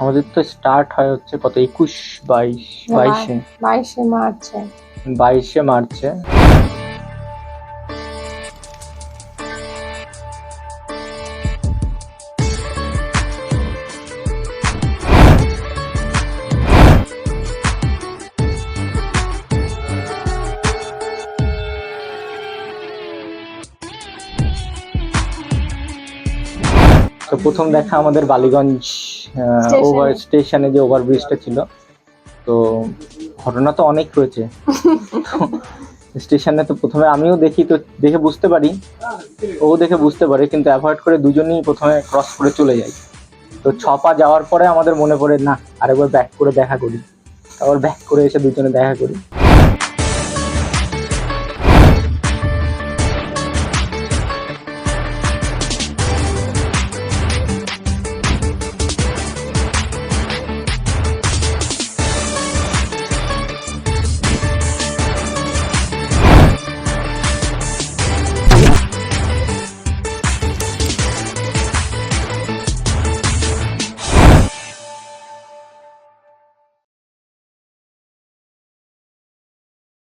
আমাদের তো স্টার্ট হয় হচ্ছে কত 21, 22, 22-এ 22শে মার্চে। 22শে মার্চে। তো প্রথম দেখা আমাদের বালিগঞ্জ ওভার স্টেশনে, যে ওভারব্রিজটা ছিল। তো ঘটনা তো অনেক রয়েছে। স্টেশনে তো প্রথমে আমিও দেখি, তো দেখে বুঝতে পারি, ও দেখে বুঝতে পারে, কিন্তু অ্যাভয়েড করে দুজনেই প্রথমে ক্রস করে চলে যাই। তো 6 পা যাওয়ার পরে আমাদের মনে পড়ে না, আরেকবার ব্যাক করে দেখা করি। আবার ব্যাক করে এসে দুজনে দেখা করি।